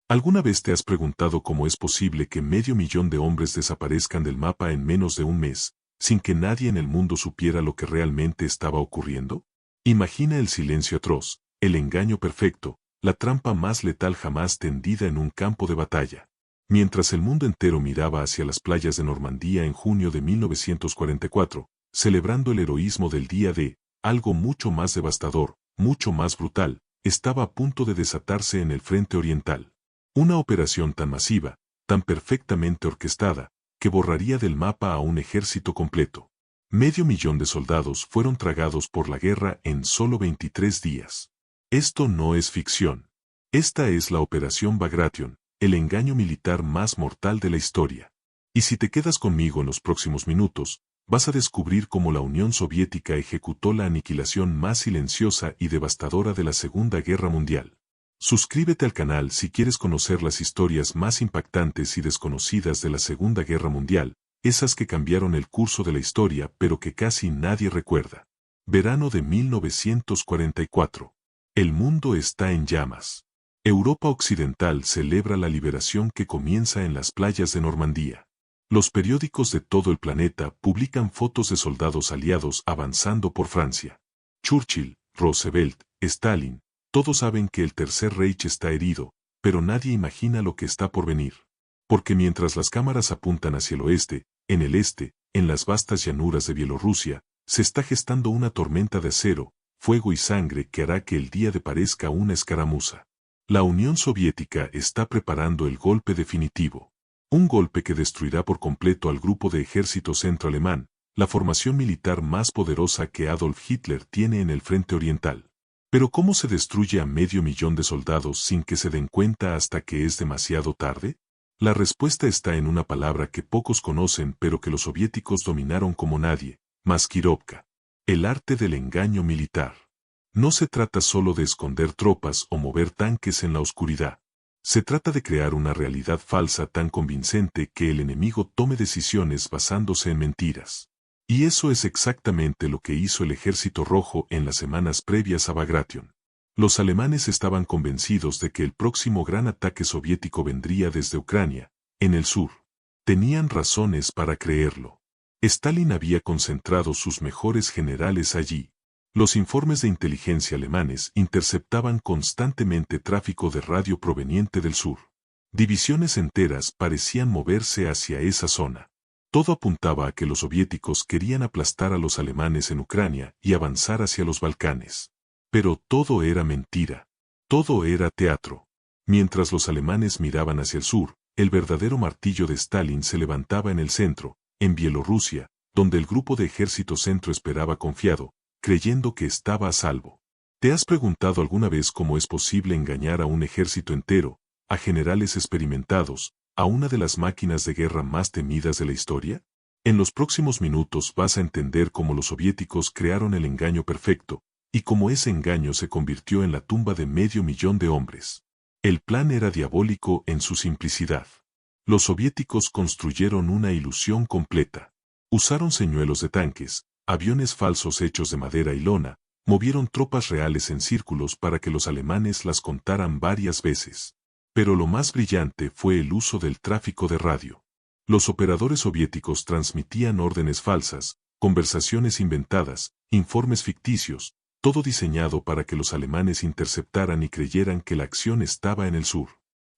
¿Alguna vez te has preguntado cómo es posible que 500.000 de hombres desaparezcan del mapa en menos de un mes, sin que nadie en el mundo supiera lo que realmente estaba ocurriendo? Imagina el silencio atroz, el engaño perfecto, la trampa más letal jamás tendida en un campo de batalla. Mientras el mundo entero miraba hacia las playas de Normandía en junio de 1944, celebrando el heroísmo del día D, algo mucho más devastador, mucho más brutal, estaba a punto de desatarse en el frente oriental. Una operación tan masiva, tan perfectamente orquestada, que borraría del mapa a un ejército completo. 500.000 de soldados fueron tragados por la guerra en solo 23 días. Esto no es ficción. Esta es la Operación Bagration, el engaño militar más mortal de la historia. Y si te quedas conmigo en los próximos minutos, vas a descubrir cómo la Unión Soviética ejecutó la aniquilación más silenciosa y devastadora de la Segunda Guerra Mundial. Suscríbete al canal si quieres conocer las historias más impactantes y desconocidas de la Segunda Guerra Mundial, esas que cambiaron el curso de la historia pero que casi nadie recuerda. Verano de 1944. El mundo está en llamas. Europa Occidental celebra la liberación que comienza en las playas de Normandía. Los periódicos de todo el planeta publican fotos de soldados aliados avanzando por Francia. Churchill, Roosevelt, Stalin, todos saben que el Tercer Reich está herido, pero nadie imagina lo que está por venir. Porque mientras las cámaras apuntan hacia el oeste, en las vastas llanuras de Bielorrusia, se está gestando una tormenta de acero, fuego y sangre que hará que el día D parezca una escaramuza. La Unión Soviética está preparando el golpe definitivo. Un golpe que destruirá por completo al grupo de ejército centro-alemán, la formación militar más poderosa que Adolf Hitler tiene en el frente oriental. Pero ¿cómo se destruye a 500.000 de soldados sin que se den cuenta hasta que es demasiado tarde? La respuesta está en una palabra que pocos conocen pero que los soviéticos dominaron como nadie, maskirovka. El arte del engaño militar. No se trata solo de esconder tropas o mover tanques en la oscuridad. Se trata de crear una realidad falsa tan convincente que el enemigo tome decisiones basándose en mentiras. Y eso es exactamente lo que hizo el Ejército Rojo en las semanas previas a Bagration. Los alemanes estaban convencidos de que el próximo gran ataque soviético vendría desde Ucrania, en el sur. Tenían razones para creerlo. Stalin había concentrado sus mejores generales allí. Los informes de inteligencia alemanes interceptaban constantemente tráfico de radio proveniente del sur. Divisiones enteras parecían moverse hacia esa zona. Todo apuntaba a que los soviéticos querían aplastar a los alemanes en Ucrania y avanzar hacia los Balcanes. Pero todo era mentira. Todo era teatro. Mientras los alemanes miraban hacia el sur, el verdadero martillo de Stalin se levantaba en el centro, en Bielorrusia, donde el grupo de ejército centro esperaba confiado, creyendo que estaba a salvo. ¿Te has preguntado alguna vez cómo es posible engañar a un ejército entero, a generales experimentados, a una de las máquinas de guerra más temidas de la historia? En los próximos minutos vas a entender cómo los soviéticos crearon el engaño perfecto, y cómo ese engaño se convirtió en la tumba de 500.000 de hombres. El plan era diabólico en su simplicidad. Los soviéticos construyeron una ilusión completa. Usaron señuelos de tanques, aviones falsos hechos de madera y lona, movieron tropas reales en círculos para que los alemanes las contaran varias veces. Pero lo más brillante fue el uso del tráfico de radio. Los operadores soviéticos transmitían órdenes falsas, conversaciones inventadas, informes ficticios, todo diseñado para que los alemanes interceptaran y creyeran que la acción estaba en el sur.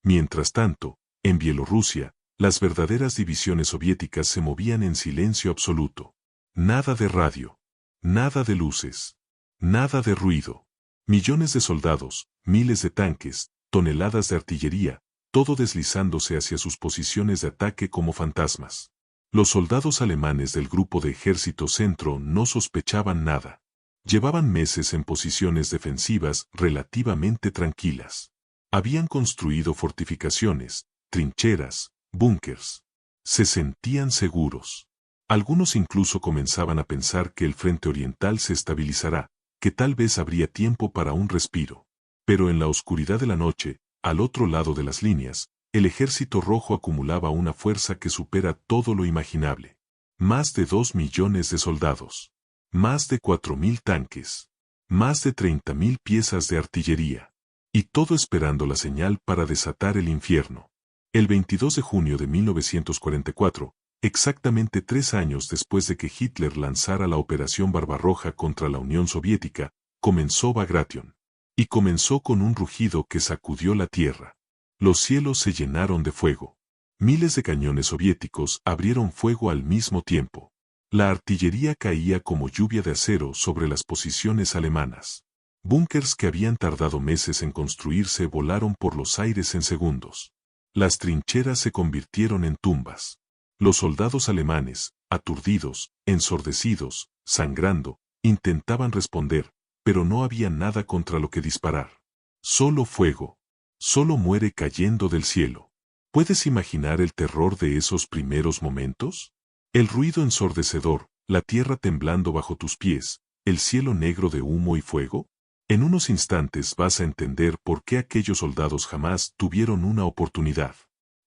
Mientras tanto, en Bielorrusia, las verdaderas divisiones soviéticas se movían en silencio absoluto. Nada de radio. Nada de luces. Nada de ruido. Millones de soldados, miles de tanques, toneladas de artillería, todo deslizándose hacia sus posiciones de ataque como fantasmas. Los soldados alemanes del grupo de ejército centro no sospechaban nada. Llevaban meses en posiciones defensivas relativamente tranquilas. Habían construido fortificaciones, trincheras, búnkers. Se sentían seguros. Algunos incluso comenzaban a pensar que el frente oriental se estabilizará, que tal vez habría tiempo para un respiro. Pero en la oscuridad de la noche, al otro lado de las líneas, el Ejército Rojo acumulaba una fuerza que supera todo lo imaginable. Más de 2 millones de soldados. Más de 4.000 tanques. Más de 30.000 piezas de artillería. Y todo esperando la señal para desatar el infierno. El 22 de junio de 1944, exactamente 3 años después de que Hitler lanzara la Operación Barbarroja contra la Unión Soviética, comenzó Bagration. Y comenzó con un rugido que sacudió la tierra. Los cielos se llenaron de fuego. Miles de cañones soviéticos abrieron fuego al mismo tiempo. La artillería caía como lluvia de acero sobre las posiciones alemanas. Búnkers que habían tardado meses en construirse volaron por los aires en segundos. Las trincheras se convirtieron en tumbas. Los soldados alemanes, aturdidos, ensordecidos, sangrando, intentaban responder, pero no había nada contra lo que disparar. Solo fuego. Solo muere cayendo del cielo. ¿Puedes imaginar el terror de esos primeros momentos? El ruido ensordecedor, la tierra temblando bajo tus pies, el cielo negro de humo y fuego. En unos instantes vas a entender por qué aquellos soldados jamás tuvieron una oportunidad.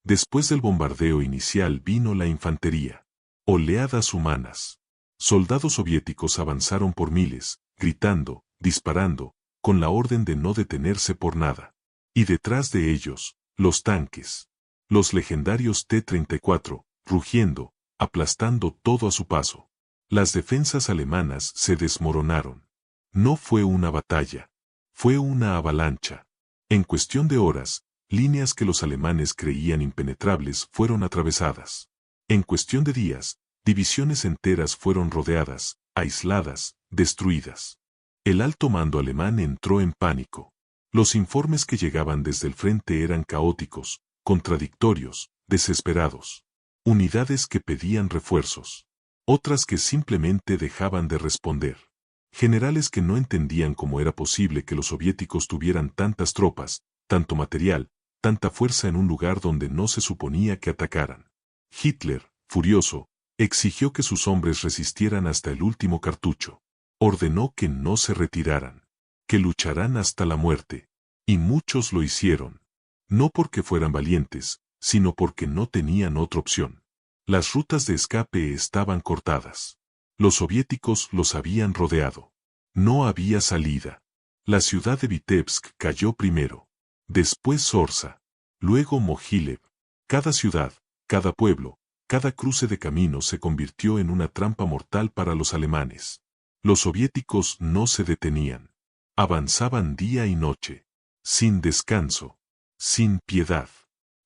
Después del bombardeo inicial vino la infantería. Oleadas humanas. Soldados soviéticos avanzaron por miles, gritando, disparando, con la orden de no detenerse por nada. Y detrás de ellos, los tanques. Los legendarios T-34, rugiendo, aplastando todo a su paso. Las defensas alemanas se desmoronaron. No fue una batalla. Fue una avalancha. En cuestión de horas, líneas que los alemanes creían impenetrables fueron atravesadas. En cuestión de días, divisiones enteras fueron rodeadas, aisladas, destruidas. El alto mando alemán entró en pánico. Los informes que llegaban desde el frente eran caóticos, contradictorios, desesperados. Unidades que pedían refuerzos. Otras que simplemente dejaban de responder. Generales que no entendían cómo era posible que los soviéticos tuvieran tantas tropas, tanto material, tanta fuerza en un lugar donde no se suponía que atacaran. Hitler, furioso, exigió que sus hombres resistieran hasta el último cartucho. Ordenó que no se retiraran, que lucharan hasta la muerte. Y muchos lo hicieron. No porque fueran valientes, sino porque no tenían otra opción. Las rutas de escape estaban cortadas. Los soviéticos los habían rodeado. No había salida. La ciudad de Vitebsk cayó primero. Después Zorza. Luego Mogilev. Cada ciudad, cada pueblo, cada cruce de caminos se convirtió en una trampa mortal para los alemanes. Los soviéticos no se detenían. Avanzaban día y noche. Sin descanso. Sin piedad.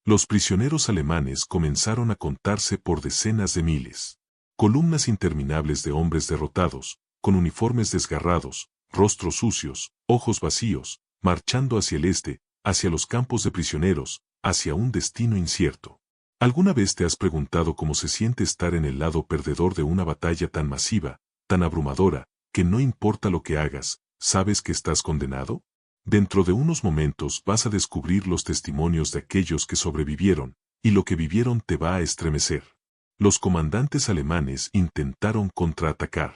Los prisioneros alemanes comenzaron a contarse por decenas de miles. Columnas interminables de hombres derrotados, con uniformes desgarrados, rostros sucios, ojos vacíos, marchando hacia el este, hacia los campos de prisioneros, hacia un destino incierto. ¿Alguna vez te has preguntado cómo se siente estar en el lado perdedor de una batalla tan masiva, tan abrumadora, que no importa lo que hagas, sabes que estás condenado? Dentro de unos momentos vas a descubrir los testimonios de aquellos que sobrevivieron, y lo que vivieron te va a estremecer. Los comandantes alemanes intentaron contraatacar.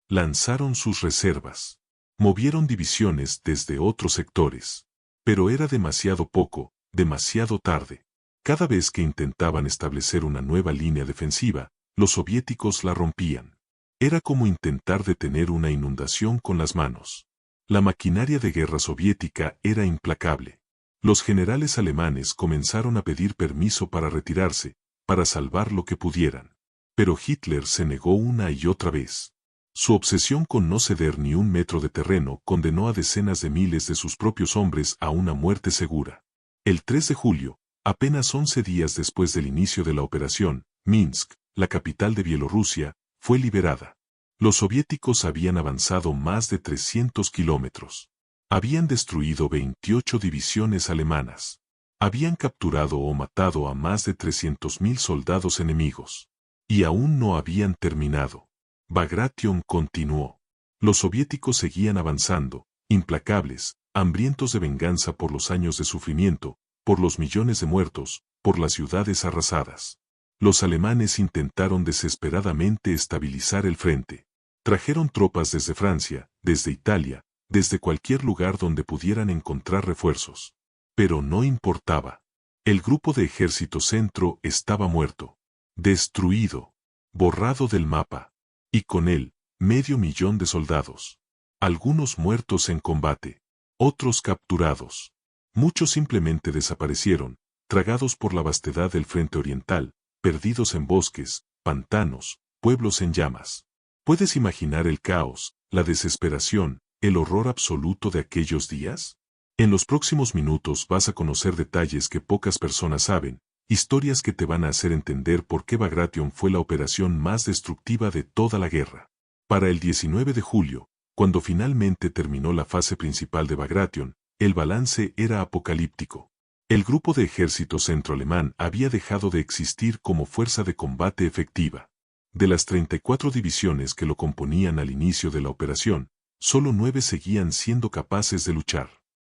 Lanzaron sus reservas. Movieron divisiones desde otros sectores. Pero era demasiado poco, demasiado tarde. Cada vez que intentaban establecer una nueva línea defensiva, los soviéticos la rompían. Era como intentar detener una inundación con las manos. La maquinaria de guerra soviética era implacable. Los generales alemanes comenzaron a pedir permiso para retirarse, para salvar lo que pudieran. Pero Hitler se negó una y otra vez. Su obsesión con no ceder ni un metro de terreno condenó a decenas de miles de sus propios hombres a una muerte segura. El 3 de julio, apenas 11 días después del inicio de la operación, Minsk, la capital de Bielorrusia, fue liberada. Los soviéticos habían avanzado más de 300 kilómetros. Habían destruido 28 divisiones alemanas. Habían capturado o matado a más de 300.000 soldados enemigos. Y aún no habían terminado. Bagration continuó. Los soviéticos seguían avanzando, implacables, hambrientos de venganza por los años de sufrimiento, por los millones de muertos, por las ciudades arrasadas. Los alemanes intentaron desesperadamente estabilizar el frente. Trajeron tropas desde Francia, desde Italia, desde cualquier lugar donde pudieran encontrar refuerzos. Pero no importaba. El grupo de ejército centro estaba muerto, destruido, borrado del mapa. Y con él, 500.000 de soldados. Algunos muertos en combate, otros capturados. Muchos simplemente desaparecieron, tragados por la vastedad del frente oriental, perdidos en bosques, pantanos, pueblos en llamas. ¿Puedes imaginar el caos, la desesperación, el horror absoluto de aquellos días? En los próximos minutos vas a conocer detalles que pocas personas saben, historias que te van a hacer entender por qué Bagration fue la operación más destructiva de toda la guerra. Para el 19 de julio, cuando finalmente terminó la fase principal de Bagration, el balance era apocalíptico. El grupo de ejército centroalemán había dejado de existir como fuerza de combate efectiva. De las 34 divisiones que lo componían al inicio de la operación, solo 9 seguían siendo capaces de luchar.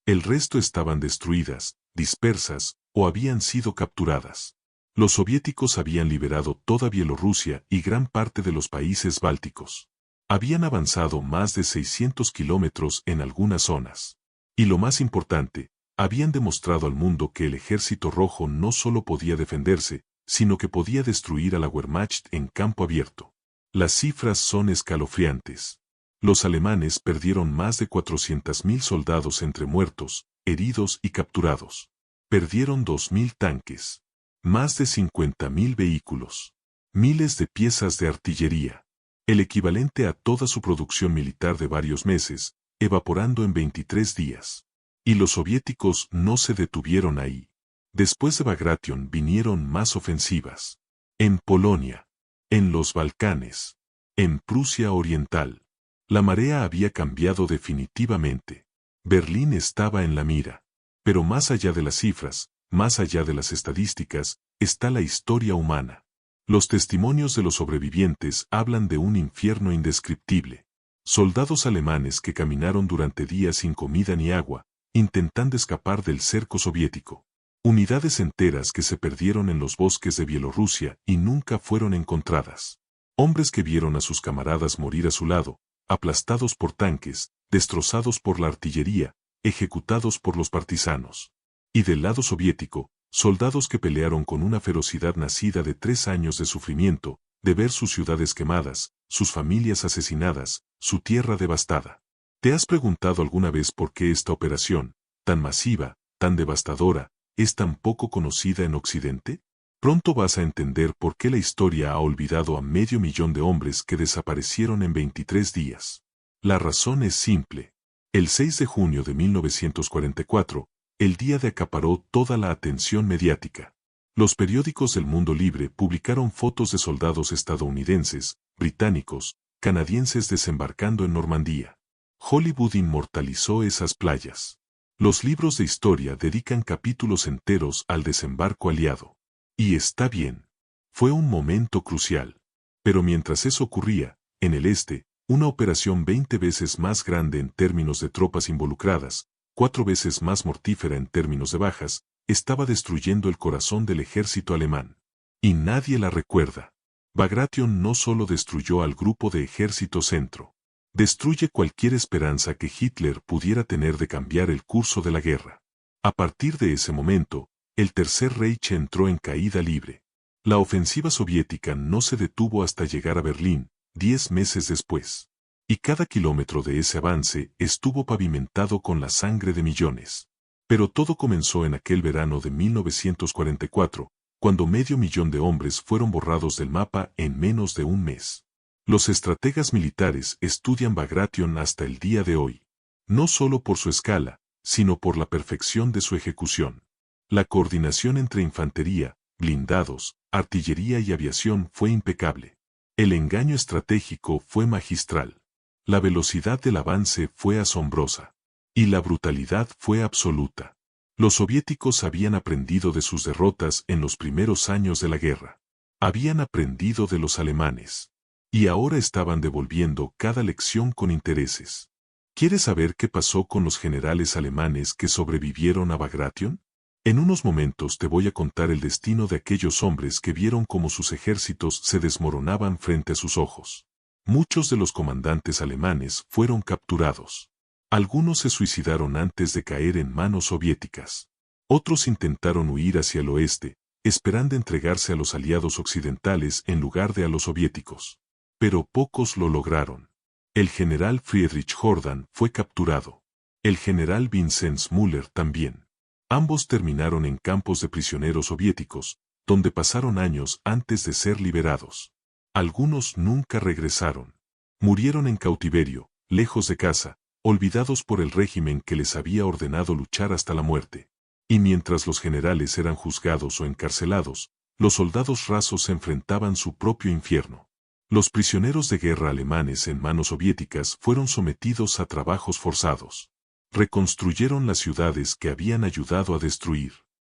El resto estaban destruidas, dispersas, o habían sido capturadas. Los soviéticos habían liberado toda Bielorrusia y gran parte de los países bálticos. Habían avanzado más de 600 kilómetros en algunas zonas. Y lo más importante, habían demostrado al mundo que el Ejército Rojo no solo podía defenderse, sino que podía destruir a la Wehrmacht en campo abierto. Las cifras son escalofriantes. Los alemanes perdieron más de 400.000 soldados entre muertos, heridos y capturados. Perdieron 2.000 tanques, más de 50.000 vehículos, miles de piezas de artillería, el equivalente a toda su producción militar de varios meses, evaporando en 23 días. Y los soviéticos no se detuvieron ahí. Después de Bagration vinieron más ofensivas. En Polonia, en los Balcanes, en Prusia Oriental. La marea había cambiado definitivamente. Berlín estaba en la mira. Pero más allá de las cifras, más allá de las estadísticas, está la historia humana. Los testimonios de los sobrevivientes hablan de un infierno indescriptible. Soldados alemanes que caminaron durante días sin comida ni agua, intentando escapar del cerco soviético. Unidades enteras que se perdieron en los bosques de Bielorrusia y nunca fueron encontradas. Hombres que vieron a sus camaradas morir a su lado, aplastados por tanques, destrozados por la artillería, ejecutados por los partisanos. Y del lado soviético, soldados que pelearon con una ferocidad nacida de 3 años de sufrimiento, de ver sus ciudades quemadas, sus familias asesinadas, su tierra devastada. ¿Te has preguntado alguna vez por qué esta operación, tan masiva, tan devastadora, es tan poco conocida en Occidente? Pronto vas a entender por qué la historia ha olvidado a 500.000 de hombres que desaparecieron en 23 días. La razón es simple. El 6 de junio de 1944, el día de acaparó toda la atención mediática. Los periódicos del mundo libre publicaron fotos de soldados estadounidenses, británicos, canadienses desembarcando en Normandía. Hollywood inmortalizó esas playas. Los libros de historia dedican capítulos enteros al desembarco aliado. Y está bien. Fue un momento crucial. Pero mientras eso ocurría, en el este, una operación 20 veces más grande en términos de tropas involucradas, 4 veces más mortífera en términos de bajas, estaba destruyendo el corazón del ejército alemán. Y nadie la recuerda. Bagration no solo destruyó al grupo de ejército centro. Destruye cualquier esperanza que Hitler pudiera tener de cambiar el curso de la guerra. A partir de ese momento, el Tercer Reich entró en caída libre. La ofensiva soviética no se detuvo hasta llegar a Berlín, 10 meses después. Y cada kilómetro de ese avance estuvo pavimentado con la sangre de millones. Pero todo comenzó en aquel verano de 1944, cuando 500.000 de hombres fueron borrados del mapa en menos de un mes. Los estrategas militares estudian Bagration hasta el día de hoy. No solo por su escala, sino por la perfección de su ejecución. La coordinación entre infantería, blindados, artillería y aviación fue impecable. El engaño estratégico fue magistral. La velocidad del avance fue asombrosa. Y la brutalidad fue absoluta. Los soviéticos habían aprendido de sus derrotas en los primeros años de la guerra. Habían aprendido de los alemanes. Y ahora estaban devolviendo cada lección con intereses. ¿Quieres saber qué pasó con los generales alemanes que sobrevivieron a Bagration? En unos momentos te voy a contar el destino de aquellos hombres que vieron cómo sus ejércitos se desmoronaban frente a sus ojos. Muchos de los comandantes alemanes fueron capturados. Algunos se suicidaron antes de caer en manos soviéticas. Otros intentaron huir hacia el oeste, esperando entregarse a los aliados occidentales en lugar de a los soviéticos. Pero pocos lo lograron. El general Friedrich Jordan fue capturado. El general Vinzenz Müller también. Ambos terminaron en campos de prisioneros soviéticos, donde pasaron años antes de ser liberados. Algunos nunca regresaron. Murieron en cautiverio, lejos de casa, olvidados por el régimen que les había ordenado luchar hasta la muerte. Y mientras los generales eran juzgados o encarcelados, los soldados rasos enfrentaban su propio infierno. Los prisioneros de guerra alemanes en manos soviéticas fueron sometidos a trabajos forzados. Reconstruyeron las ciudades que habían ayudado a destruir.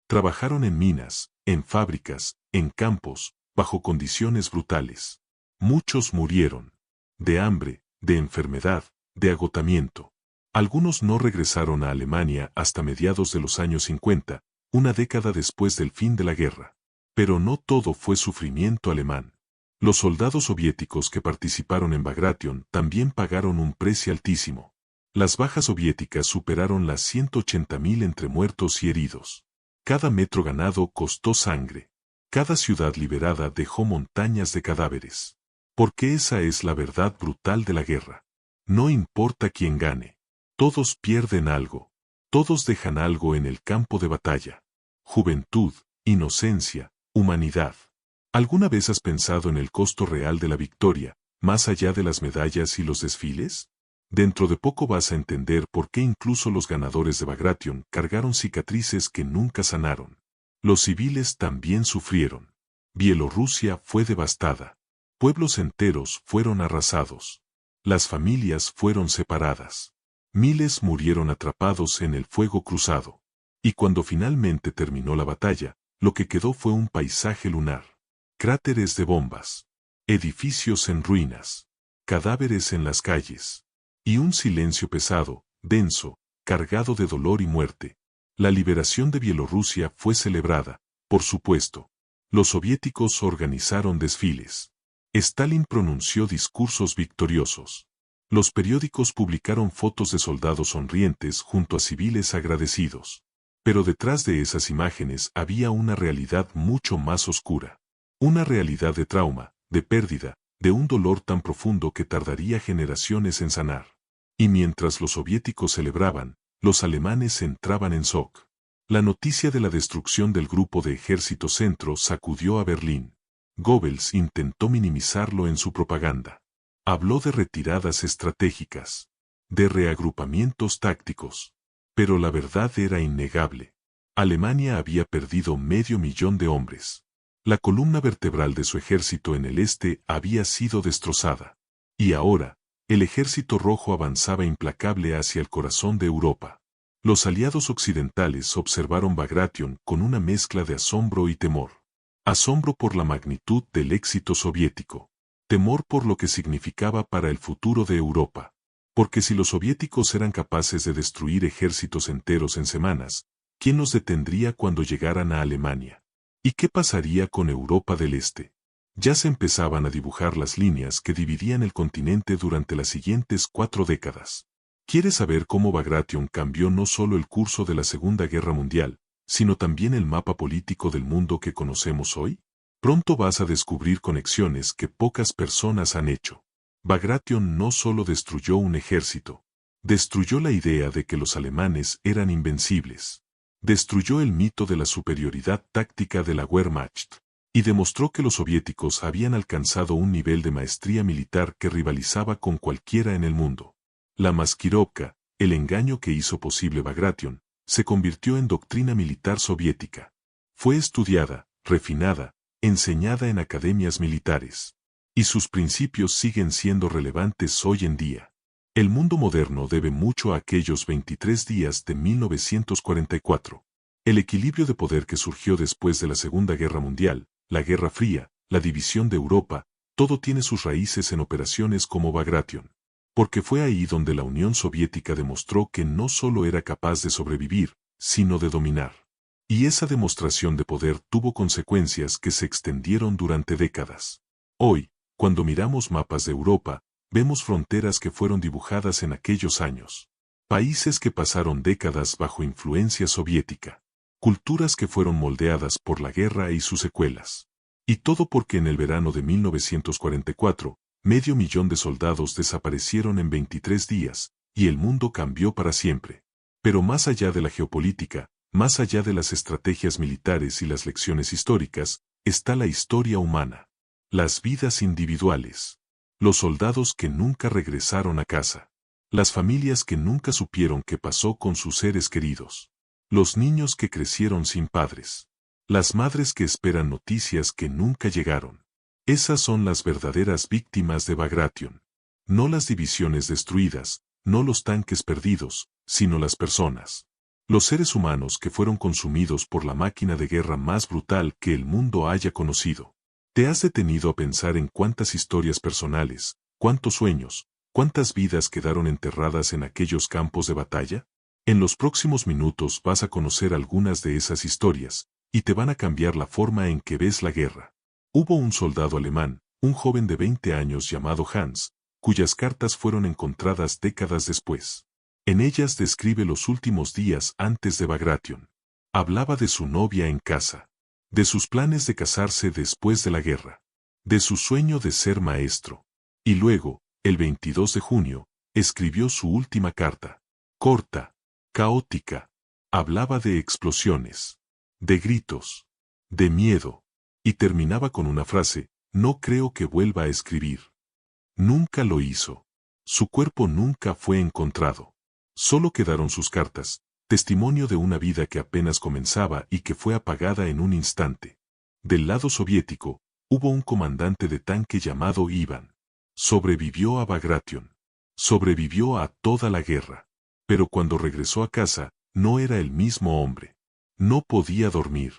Trabajaron en minas, en fábricas, en campos, bajo condiciones brutales. Muchos murieron. De hambre, de enfermedad, de agotamiento. Algunos no regresaron a Alemania hasta mediados de los años 50, una década después del fin de la guerra. Pero no todo fue sufrimiento alemán. Los soldados soviéticos que participaron en Bagration también pagaron un precio altísimo. Las bajas soviéticas superaron las 180.000 entre muertos y heridos. Cada metro ganado costó sangre. Cada ciudad liberada dejó montañas de cadáveres. Porque esa es la verdad brutal de la guerra. No importa quién gane. Todos pierden algo. Todos dejan algo en el campo de batalla. Juventud, inocencia, humanidad. ¿Alguna vez has pensado en el costo real de la victoria, más allá de las medallas y los desfiles? Dentro de poco vas a entender por qué incluso los ganadores de Bagration cargaron cicatrices que nunca sanaron. Los civiles también sufrieron. Bielorrusia fue devastada. Pueblos enteros fueron arrasados. Las familias fueron separadas. Miles murieron atrapados en el fuego cruzado. Y cuando finalmente terminó la batalla, lo que quedó fue un paisaje lunar. Cráteres de bombas. Edificios en ruinas. Cadáveres en las calles. Y un silencio pesado, denso, cargado de dolor y muerte. La liberación de Bielorrusia fue celebrada, por supuesto. Los soviéticos organizaron desfiles. Stalin pronunció discursos victoriosos. Los periódicos publicaron fotos de soldados sonrientes junto a civiles agradecidos. Pero detrás de esas imágenes había una realidad mucho más oscura. Una realidad de trauma, de pérdida, de un dolor tan profundo que tardaría generaciones en sanar. Y mientras los soviéticos celebraban, los alemanes entraban en shock. La noticia de la destrucción del grupo de ejército centro sacudió a Berlín. Goebbels intentó minimizarlo en su propaganda. Habló de retiradas estratégicas, de reagrupamientos tácticos. Pero la verdad era innegable. Alemania había perdido 500.000 de hombres. La columna vertebral de su ejército en el este había sido destrozada. Y ahora, el ejército rojo avanzaba implacable hacia el corazón de Europa. Los aliados occidentales observaron Bagration con una mezcla de asombro y temor. Asombro por la magnitud del éxito soviético. Temor por lo que significaba para el futuro de Europa. Porque si los soviéticos eran capaces de destruir ejércitos enteros en semanas, ¿quién los detendría cuando llegaran a Alemania? ¿Y qué pasaría con Europa del Este? Ya se empezaban a dibujar las líneas que dividían el continente durante las siguientes 4 décadas. ¿Quieres saber cómo Bagration cambió no solo el curso de la Segunda Guerra Mundial, sino también el mapa político del mundo que conocemos hoy? Pronto vas a descubrir conexiones que pocas personas han hecho. Bagration no solo destruyó un ejército, destruyó la idea de que los alemanes eran invencibles. Destruyó el mito de la superioridad táctica de la Wehrmacht, y demostró que los soviéticos habían alcanzado un nivel de maestría militar que rivalizaba con cualquiera en el mundo. La maskirovka, el engaño que hizo posible Bagration, se convirtió en doctrina militar soviética. Fue estudiada, refinada, enseñada en academias militares. Y sus principios siguen siendo relevantes hoy en día. El mundo moderno debe mucho a aquellos 23 días de 1944. El equilibrio de poder que surgió después de la Segunda Guerra Mundial, la Guerra Fría, la división de Europa, todo tiene sus raíces en operaciones como Bagration. Porque fue ahí donde la Unión Soviética demostró que no solo era capaz de sobrevivir, sino de dominar. Y esa demostración de poder tuvo consecuencias que se extendieron durante décadas. Hoy, cuando miramos mapas de Europa, vemos fronteras que fueron dibujadas en aquellos años. Países que pasaron décadas bajo influencia soviética. Culturas que fueron moldeadas por la guerra y sus secuelas. Y todo porque en el verano de 1944, 500.000 de soldados desaparecieron en 23 días, y el mundo cambió para siempre. Pero más allá de la geopolítica, Más allá de las estrategias militares y las lecciones históricas, está la historia humana. Las vidas individuales. Los soldados que nunca regresaron a casa. Las familias que nunca supieron qué pasó con sus seres queridos. Los niños que crecieron sin padres. Las madres que esperan noticias que nunca llegaron. Esas son las verdaderas víctimas de Bagration. No las divisiones destruidas, no los tanques perdidos, sino las personas. Los seres humanos que fueron consumidos por la máquina de guerra más brutal que el mundo haya conocido. ¿Te has detenido a pensar en cuántas historias personales, cuántos sueños, cuántas vidas quedaron enterradas en aquellos campos de batalla? En los próximos minutos vas a conocer algunas de esas historias, y te van a cambiar la forma en que ves la guerra. Hubo un soldado alemán, un joven de 20 años llamado Hans, cuyas cartas fueron encontradas décadas después. En ellas describe los últimos días antes de Bagration. Hablaba de su novia en casa, de sus planes de casarse después de la guerra, de su sueño de ser maestro. Y luego, el 22 de junio, escribió su última carta. Corta, caótica. Hablaba de explosiones, de gritos, de miedo. Y terminaba con una frase: no creo que vuelva a escribir. Nunca lo hizo. Su cuerpo nunca fue encontrado. Solo quedaron sus cartas, testimonio de una vida que apenas comenzaba y que fue apagada en un instante. Del lado soviético, hubo un comandante de tanque llamado Ivan. Sobrevivió a Bagration. Sobrevivió a toda la guerra. Pero cuando regresó a casa, no era el mismo hombre. No podía dormir.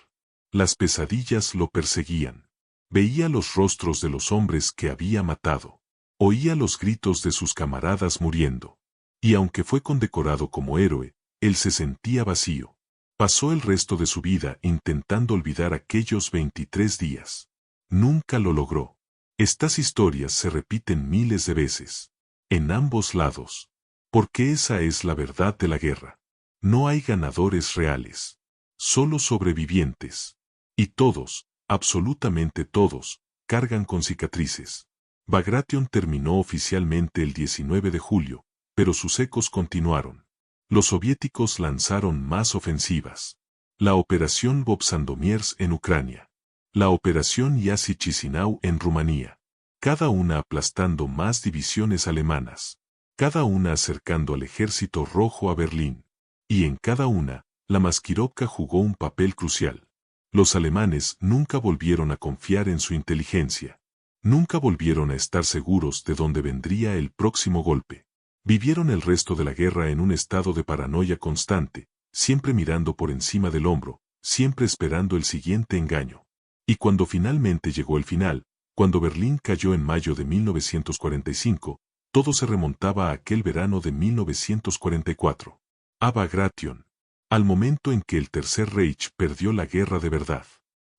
Las pesadillas lo perseguían. Veía los rostros de los hombres que había matado. Oía los gritos de sus camaradas muriendo. Y aunque fue condecorado como héroe, él se sentía vacío. Pasó el resto de su vida intentando olvidar aquellos 23 días. Nunca lo logró. Estas historias se repiten miles de veces. En ambos lados. Porque esa es la verdad de la guerra. No hay ganadores reales. Solo sobrevivientes. Y todos, absolutamente todos, cargan con cicatrices. Bagration terminó oficialmente el 19 de julio, pero sus ecos continuaron. Los soviéticos lanzaron más ofensivas. La operación Bob Sandomierz en Ucrania. La operación Yassi Chisinau en Rumanía. Cada una aplastando más divisiones alemanas. Cada una acercando al ejército rojo a Berlín. Y en cada una, la Maskirovka jugó un papel crucial. Los alemanes nunca volvieron a confiar en su inteligencia. Nunca volvieron a estar seguros de dónde vendría el próximo golpe. Vivieron el resto de la guerra en un estado de paranoia constante, siempre mirando por encima del hombro, siempre esperando el siguiente engaño. Y cuando finalmente llegó el final, cuando Berlín cayó en mayo de 1945, todo se remontaba a aquel verano de 1944. A Bagration. Al momento en que el Tercer Reich perdió la guerra de verdad.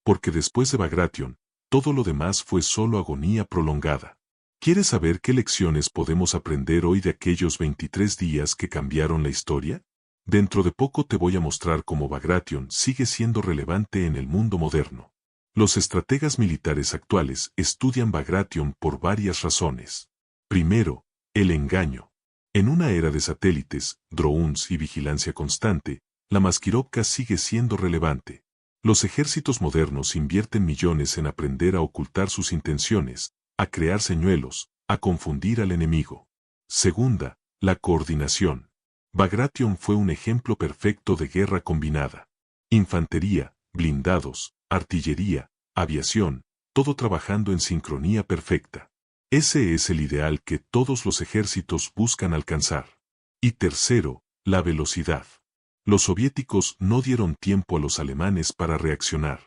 Porque después de Bagration, todo lo demás fue solo agonía prolongada. ¿Quieres saber qué lecciones podemos aprender hoy de aquellos 23 días que cambiaron la historia? Dentro de poco te voy a mostrar cómo Bagration sigue siendo relevante en el mundo moderno. Los estrategas militares actuales estudian Bagration por varias razones. Primero, el engaño. En una era de satélites, drones y vigilancia constante, la Maskirovka sigue siendo relevante. Los ejércitos modernos invierten millones en aprender a ocultar sus intenciones, a crear señuelos, a confundir al enemigo. Segunda, la coordinación. Bagration fue un ejemplo perfecto de guerra combinada. Infantería, blindados, artillería, aviación, todo trabajando en sincronía perfecta. Ese es el ideal que todos los ejércitos buscan alcanzar. Y tercero, la velocidad. Los soviéticos no dieron tiempo a los alemanes para reaccionar.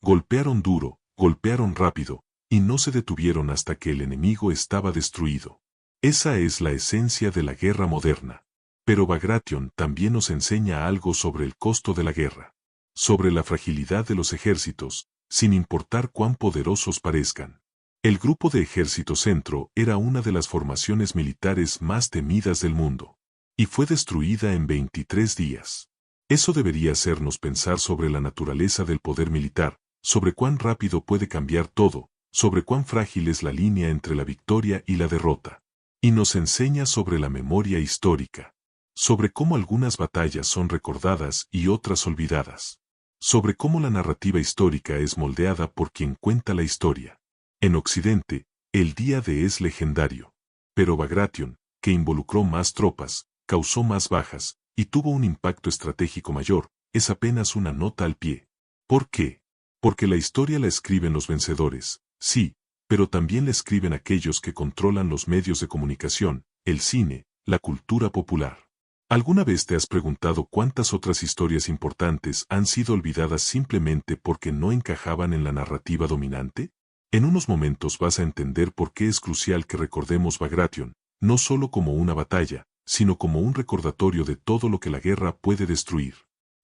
Golpearon duro, golpearon rápido, y no se detuvieron hasta que el enemigo estaba destruido. Esa es la esencia de la guerra moderna. Pero Bagration también nos enseña algo sobre el costo de la guerra. Sobre la fragilidad de los ejércitos, sin importar cuán poderosos parezcan. El Grupo de Ejército Centro era una de las formaciones militares más temidas del mundo. Y fue destruida en 23 días. Eso debería hacernos pensar sobre la naturaleza del poder militar, sobre cuán rápido puede cambiar todo, sobre cuán frágil es la línea entre la victoria y la derrota. Y nos enseña sobre la memoria histórica. sobre cómo algunas batallas son recordadas y otras olvidadas, sobre cómo la narrativa histórica es moldeada por quien cuenta la historia. En Occidente, el día D es legendario, pero Bagration, que involucró más tropas, causó más bajas, y tuvo un impacto estratégico mayor, es apenas una nota al pie. ¿Por qué? Porque la historia la escriben los vencedores, sí, pero también la escriben aquellos que controlan los medios de comunicación, el cine, la cultura popular. ¿Alguna vez te has preguntado cuántas otras historias importantes han sido olvidadas simplemente porque no encajaban en la narrativa dominante? En unos momentos vas a entender por qué es crucial que recordemos Bagration, no solo como una batalla, sino como un recordatorio de todo lo que la guerra puede destruir.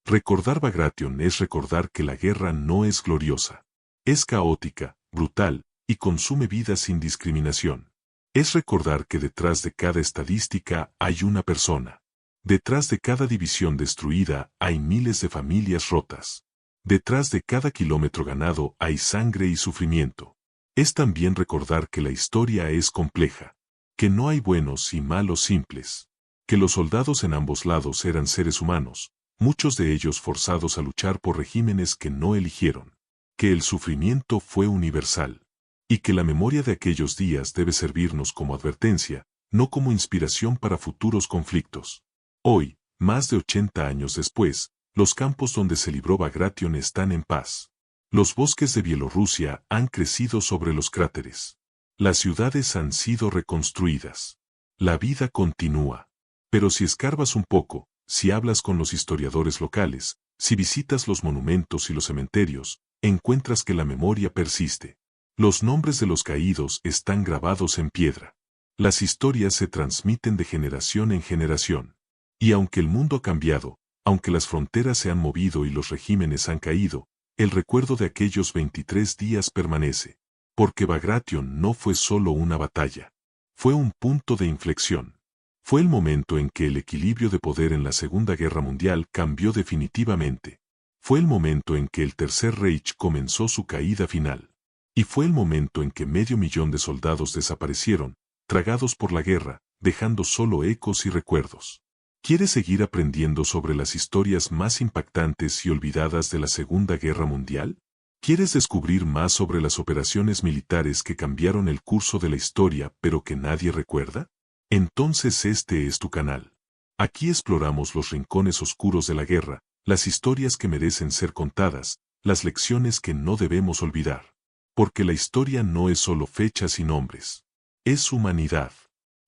Recordar Bagration es recordar que la guerra no es gloriosa. Es caótica, brutal, y consume vidas sin discriminación. Es recordar que detrás de cada estadística hay una persona. Detrás de cada división destruida hay miles de familias rotas. Detrás de cada kilómetro ganado hay sangre y sufrimiento. Es también recordar que la historia es compleja, que no hay buenos y malos simples, que los soldados en ambos lados eran seres humanos, muchos de ellos forzados a luchar por regímenes que no eligieron, que el sufrimiento fue universal, y que la memoria de aquellos días debe servirnos como advertencia, no como inspiración para futuros conflictos. Hoy, más de 80 años después, los campos donde se libró Bagration están en paz. Los bosques de Bielorrusia han crecido sobre los cráteres. Las ciudades han sido reconstruidas. La vida continúa. Pero si escarbas un poco, si hablas con los historiadores locales, si visitas los monumentos y los cementerios, encuentras que la memoria persiste. Los nombres de los caídos están grabados en piedra. Las historias se transmiten de generación en generación. Y aunque el mundo ha cambiado, aunque las fronteras se han movido y los regímenes han caído, el recuerdo de aquellos 23 días permanece. Porque Bagration no fue solo una batalla. Fue un punto de inflexión. Fue el momento en que el equilibrio de poder en la Segunda Guerra Mundial cambió definitivamente. Fue el momento en que el Tercer Reich comenzó su caída final. Y fue el momento en que 500.000 de soldados desaparecieron, tragados por la guerra, dejando solo ecos y recuerdos. ¿Quieres seguir aprendiendo sobre las historias más impactantes y olvidadas de la Segunda Guerra Mundial? ¿Quieres descubrir más sobre las operaciones militares que cambiaron el curso de la historia pero que nadie recuerda? Entonces este es tu canal. Aquí exploramos los rincones oscuros de la guerra, las historias que merecen ser contadas, las lecciones que no debemos olvidar. Porque la historia no es solo fechas y nombres. Es humanidad.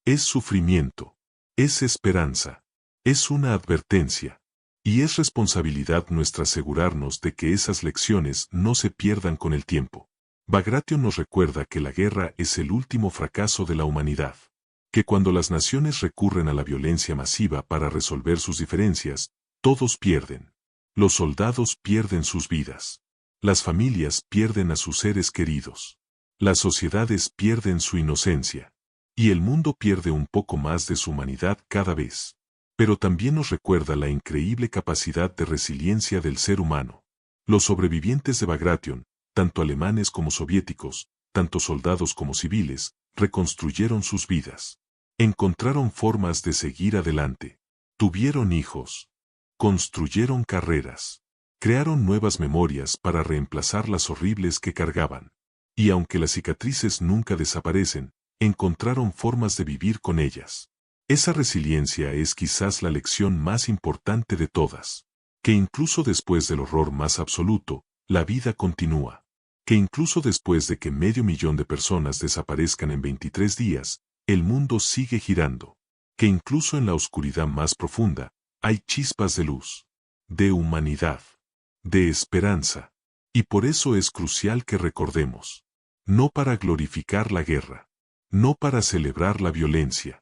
Es sufrimiento. Es esperanza. Es una advertencia. Y es responsabilidad nuestra asegurarnos de que esas lecciones no se pierdan con el tiempo. Bagration nos recuerda que la guerra es el último fracaso de la humanidad. Que cuando las naciones recurren a la violencia masiva para resolver sus diferencias, todos pierden. Los soldados pierden sus vidas. Las familias pierden a sus seres queridos. Las sociedades pierden su inocencia. Y el mundo pierde un poco más de su humanidad cada vez. Pero también nos recuerda la increíble capacidad de resiliencia del ser humano. Los sobrevivientes de Bagration, tanto alemanes como soviéticos, tanto soldados como civiles, reconstruyeron sus vidas. Encontraron formas de seguir adelante. Tuvieron hijos. Construyeron carreras. Crearon nuevas memorias para reemplazar las horribles que cargaban. Y aunque las cicatrices nunca desaparecen, encontraron formas de vivir con ellas. Esa resiliencia es quizás la lección más importante de todas. Que incluso después del horror más absoluto, la vida continúa. Que incluso después de que 500.000 de personas desaparezcan en 23 días, el mundo sigue girando. Que incluso en la oscuridad más profunda, hay chispas de luz. De humanidad. De esperanza. Y por eso es crucial que recordemos. No para glorificar la guerra. No para celebrar la violencia.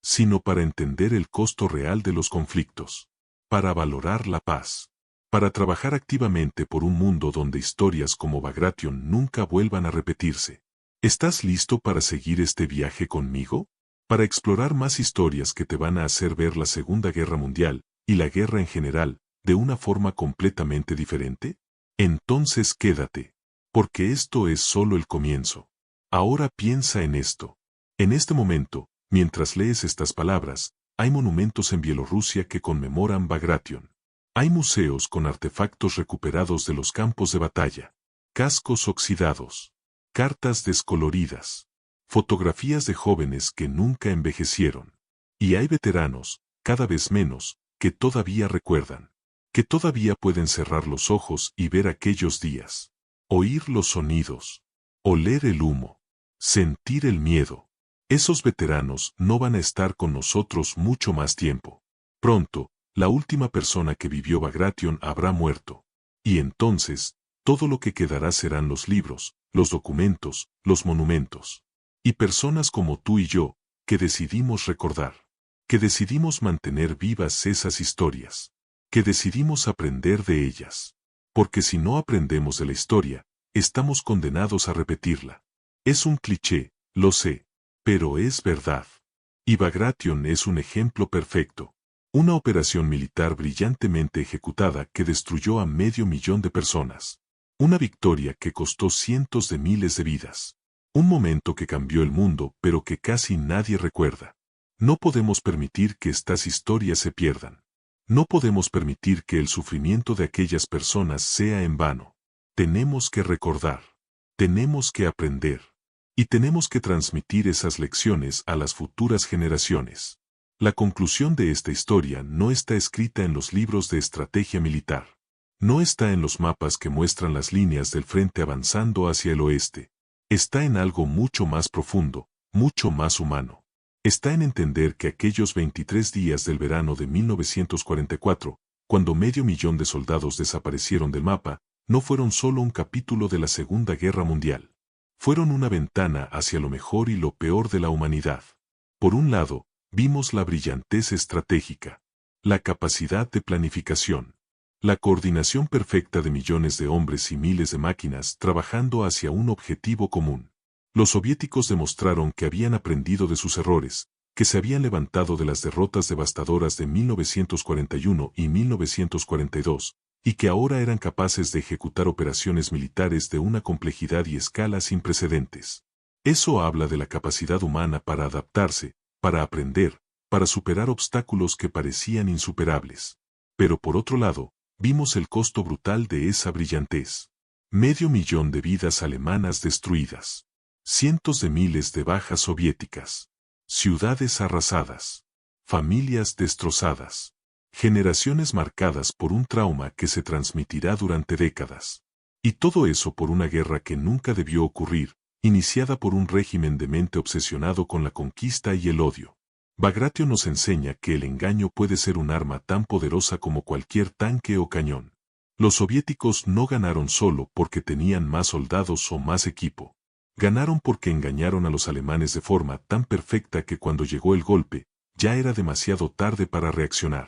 Sino para entender el costo real de los conflictos, para valorar la paz, para trabajar activamente por un mundo donde historias como Bagration nunca vuelvan a repetirse. ¿Estás listo para seguir este viaje conmigo? Para explorar más historias que te van a hacer ver la Segunda Guerra Mundial, y la guerra en general, de una forma completamente diferente? Entonces quédate, porque esto es solo el comienzo. Ahora piensa en esto. En este momento, mientras lees estas palabras, Hay monumentos en Bielorrusia que conmemoran Bagration. Hay museos con artefactos recuperados de los campos de batalla, cascos oxidados, cartas descoloridas, fotografías de jóvenes que nunca envejecieron. Y hay veteranos, cada vez menos, que todavía recuerdan, que todavía pueden cerrar los ojos y ver aquellos días, oír los sonidos, oler el humo, sentir el miedo. Esos veteranos no van a estar con nosotros mucho más tiempo. Pronto, la última persona que vivió Bagration habrá muerto. Y entonces, todo lo que quedará serán los libros, los documentos, los monumentos. Y personas como tú y yo, que decidimos recordar, que decidimos mantener vivas esas historias, que decidimos aprender de ellas. Porque si no aprendemos de la historia, estamos condenados a repetirla. Es un cliché, lo sé, pero es verdad. Y Bagration es un ejemplo perfecto. Una operación militar brillantemente ejecutada que destruyó a 500.000 de personas. Una victoria que costó cientos de miles de vidas. Un momento que cambió el mundo pero que casi nadie recuerda. No podemos permitir que estas historias se pierdan. No podemos permitir que el sufrimiento de aquellas personas sea en vano. Tenemos que recordar. Tenemos que aprender. Y tenemos que transmitir esas lecciones a las futuras generaciones. La conclusión de esta historia no está escrita en los libros de estrategia militar. No está en los mapas que muestran las líneas del frente avanzando hacia el oeste. Está en algo mucho más profundo, mucho más humano. Está en entender que aquellos 23 días del verano de 1944, cuando 500.000 de soldados desaparecieron del mapa, no fueron solo un capítulo de la Segunda Guerra Mundial. Fueron una ventana hacia lo mejor y lo peor de la humanidad. Por un lado, vimos la brillantez estratégica, la capacidad de planificación, la coordinación perfecta de millones de hombres y miles de máquinas trabajando hacia un objetivo común. Los soviéticos demostraron que habían aprendido de sus errores, que se habían levantado de las derrotas devastadoras de 1941 y 1942, y que ahora eran capaces de ejecutar operaciones militares de una complejidad y escala sin precedentes. Eso habla de la capacidad humana para adaptarse, para aprender, para superar obstáculos que parecían insuperables. Pero por otro lado, vimos el costo brutal de esa brillantez. 500.000 de vidas alemanas destruidas. Cientos de miles de bajas soviéticas. Ciudades arrasadas. Familias destrozadas. Generaciones marcadas por un trauma que se transmitirá durante décadas. Y todo eso por una guerra que nunca debió ocurrir, iniciada por un régimen de mente obsesionado con la conquista y el odio. Bagration nos enseña que el engaño puede ser un arma tan poderosa como cualquier tanque o cañón. Los soviéticos no ganaron solo porque tenían más soldados o más equipo. Ganaron porque engañaron a los alemanes de forma tan perfecta que cuando llegó el golpe, ya era demasiado tarde para reaccionar.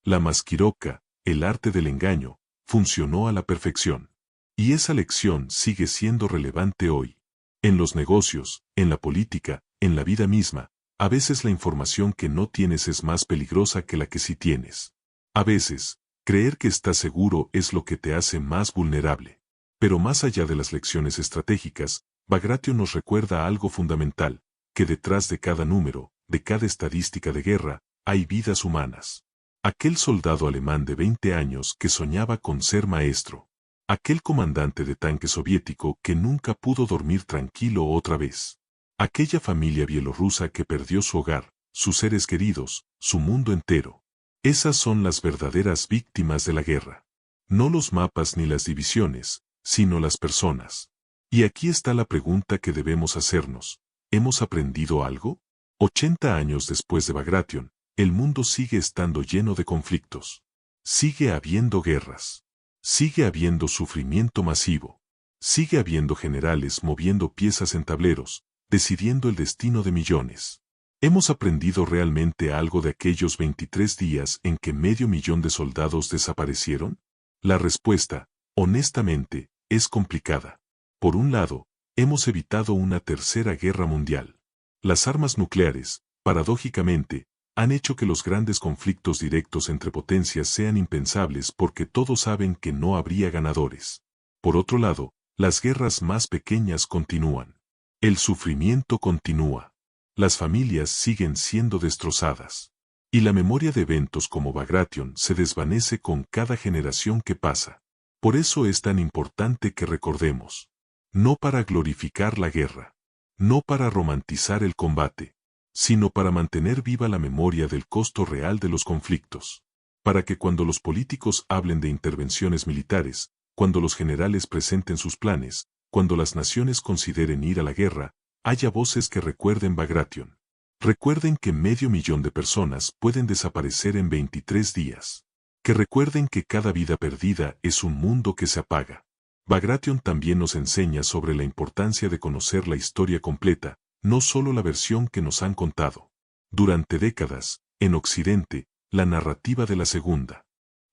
La maskirovka, el arte del engaño, funcionó a la perfección. Y esa lección sigue siendo relevante hoy. En los negocios, en la política, en la vida misma, a veces la información que no tienes es más peligrosa que la que sí tienes. A veces, creer que estás seguro es lo que te hace más vulnerable. Pero más allá de las lecciones estratégicas, Bagration nos recuerda algo fundamental, que detrás de cada número, de cada estadística de guerra, hay vidas humanas. Aquel soldado alemán de 20 años que soñaba con ser maestro. Aquel comandante de tanque soviético que nunca pudo dormir tranquilo otra vez. Aquella familia bielorrusa que perdió su hogar, sus seres queridos, su mundo entero. Esas son las verdaderas víctimas de la guerra. No los mapas ni las divisiones, sino las personas. Y aquí está la pregunta que debemos hacernos. ¿Hemos aprendido algo? 80 años después de Bagration, el mundo sigue estando lleno de conflictos. Sigue habiendo guerras. Sigue habiendo sufrimiento masivo. Sigue habiendo generales moviendo piezas en tableros, decidiendo el destino de millones. ¿Hemos aprendido realmente algo de aquellos 23 días en que 500.000 de soldados desaparecieron? La respuesta, honestamente, es complicada. Por un lado, hemos evitado una tercera guerra mundial. Las armas nucleares, paradójicamente, han hecho que los grandes conflictos directos entre potencias sean impensables porque todos saben que no habría ganadores. Por otro lado, las guerras más pequeñas continúan. El sufrimiento continúa. Las familias siguen siendo destrozadas. Y la memoria de eventos como Bagration se desvanece con cada generación que pasa. Por eso es tan importante que recordemos. No para glorificar la guerra, no para romantizar el combate, sino para mantener viva la memoria del costo real de los conflictos. Para que cuando los políticos hablen de intervenciones militares, cuando los generales presenten sus planes, cuando las naciones consideren ir a la guerra, haya voces que recuerden Bagration. Recuerden que 500.000 de personas pueden desaparecer en 23 días. Que recuerden que cada vida perdida es un mundo que se apaga. Bagration también nos enseña sobre la importancia de conocer la historia completa, no solo la versión que nos han contado. Durante décadas, en Occidente, la narrativa de la Segunda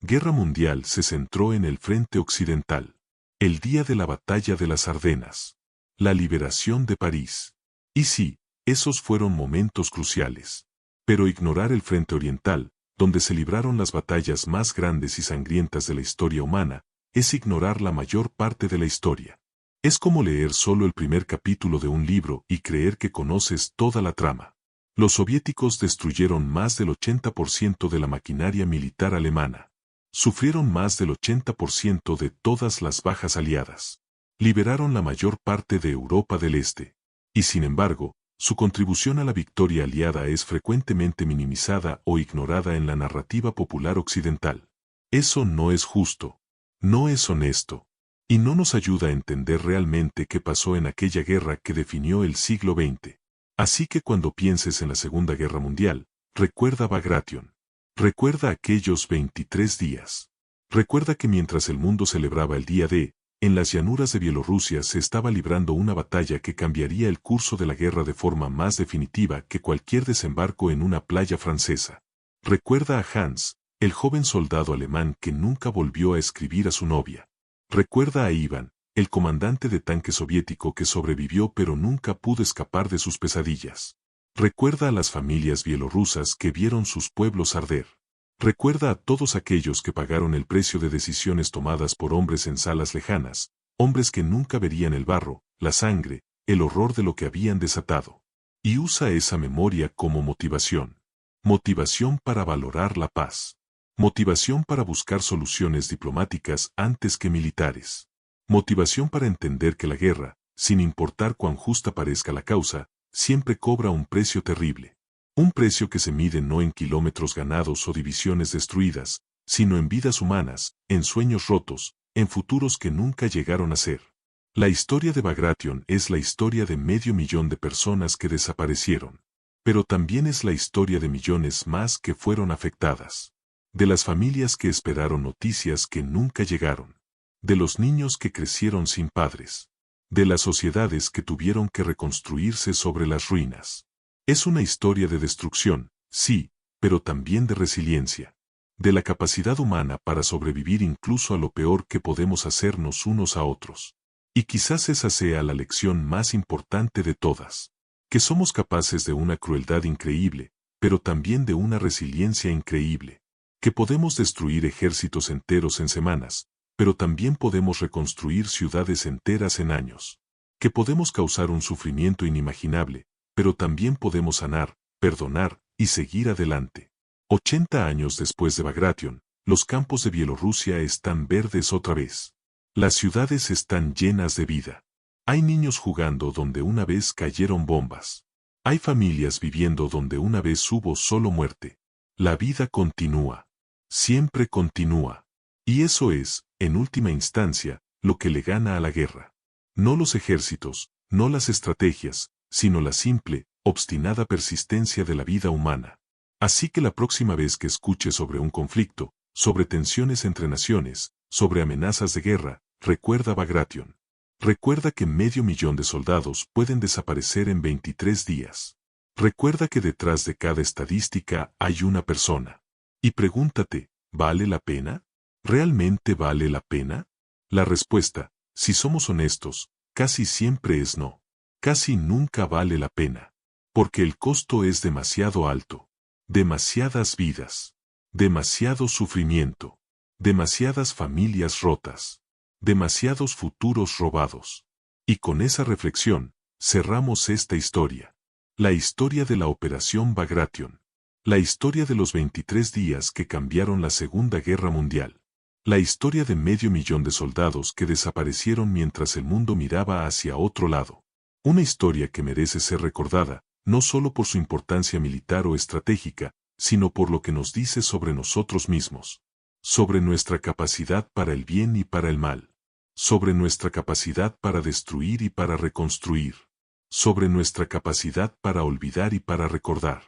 Guerra Mundial se centró en el frente occidental. El día de la batalla de las Ardenas. La liberación de París. Y sí, esos fueron momentos cruciales. Pero ignorar el frente oriental, donde se libraron las batallas más grandes y sangrientas de la historia humana, es ignorar la mayor parte de la historia. Es como leer solo el primer capítulo de un libro y creer que conoces toda la trama. Los soviéticos destruyeron más del 80% de la maquinaria militar alemana. Sufrieron más del 80% de todas las bajas aliadas. Liberaron la mayor parte de Europa del Este. Y sin embargo, su contribución a la victoria aliada es frecuentemente minimizada o ignorada en la narrativa popular occidental. Eso no es justo. No es honesto. Y no nos ayuda a entender realmente qué pasó en aquella guerra que definió el siglo XX. Así que cuando pienses en la Segunda Guerra Mundial, recuerda Bagration. Recuerda aquellos 23 días. Recuerda que mientras el mundo celebraba el día D, en las llanuras de Bielorrusia se estaba librando una batalla que cambiaría el curso de la guerra de forma más definitiva que cualquier desembarco en una playa francesa. Recuerda a Hans, el joven soldado alemán que nunca volvió a escribir a su novia. Recuerda a Ivan, el comandante de tanque soviético que sobrevivió pero nunca pudo escapar de sus pesadillas. Recuerda a las familias bielorrusas que vieron sus pueblos arder. Recuerda a todos aquellos que pagaron el precio de decisiones tomadas por hombres en salas lejanas, hombres que nunca verían el barro, la sangre, el horror de lo que habían desatado. Y usa esa memoria como motivación. Motivación para valorar la paz. Motivación para buscar soluciones diplomáticas antes que militares. Motivación para entender que la guerra, sin importar cuán justa parezca la causa, siempre cobra un precio terrible. Un precio que se mide no en kilómetros ganados o divisiones destruidas, sino en vidas humanas, en sueños rotos, en futuros que nunca llegaron a ser. La historia de Bagration es la historia de 500.000 de personas que desaparecieron. Pero también es la historia de millones más que fueron afectadas. De las familias que esperaron noticias que nunca llegaron. De los niños que crecieron sin padres. De las sociedades que tuvieron que reconstruirse sobre las ruinas. Es una historia de destrucción, sí, pero también de resiliencia. De la capacidad humana para sobrevivir incluso a lo peor que podemos hacernos unos a otros. Y quizás esa sea la lección más importante de todas. Que somos capaces de una crueldad increíble, pero también de una resiliencia increíble. Que podemos destruir ejércitos enteros en semanas, pero también podemos reconstruir ciudades enteras en años. Que podemos causar un sufrimiento inimaginable, pero también podemos sanar, perdonar y seguir adelante. 80 años después de Bagration, los campos de Bielorrusia están verdes otra vez. Las ciudades están llenas de vida. Hay niños jugando donde una vez cayeron bombas. Hay familias viviendo donde una vez hubo solo muerte. La vida continúa. Siempre continúa. Y eso es, en última instancia, lo que le gana a la guerra. No los ejércitos, no las estrategias, sino la simple, obstinada persistencia de la vida humana. Así que la próxima vez que escuches sobre un conflicto, sobre tensiones entre naciones, sobre amenazas de guerra, recuerda Bagration. Recuerda que 500.000 de soldados pueden desaparecer en 23 días. Recuerda que detrás de cada estadística hay una persona. Y pregúntate, ¿vale la pena? ¿Realmente vale la pena? La respuesta, si somos honestos, casi siempre es no. Casi nunca vale la pena. Porque el costo es demasiado alto. Demasiadas vidas. Demasiado sufrimiento. Demasiadas familias rotas. Demasiados futuros robados. Y con esa reflexión, cerramos esta historia. La historia de la Operación Bagration. La historia de los 23 días que cambiaron la Segunda Guerra Mundial. La historia de 500.000 de soldados que desaparecieron mientras el mundo miraba hacia otro lado. Una historia que merece ser recordada, no solo por su importancia militar o estratégica, sino por lo que nos dice sobre nosotros mismos. Sobre nuestra capacidad para el bien y para el mal. Sobre nuestra capacidad para destruir y para reconstruir. Sobre nuestra capacidad para olvidar y para recordar.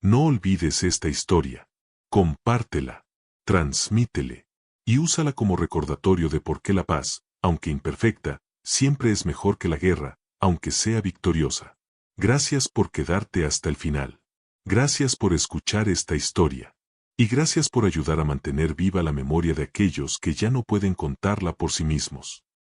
No olvides esta historia. Compártela. Transmítele. Y úsala como recordatorio de por qué la paz, aunque imperfecta, siempre es mejor que la guerra, aunque sea victoriosa. Gracias por quedarte hasta el final. Gracias por escuchar esta historia. Y gracias por ayudar a mantener viva la memoria de aquellos que ya no pueden contarla por sí mismos.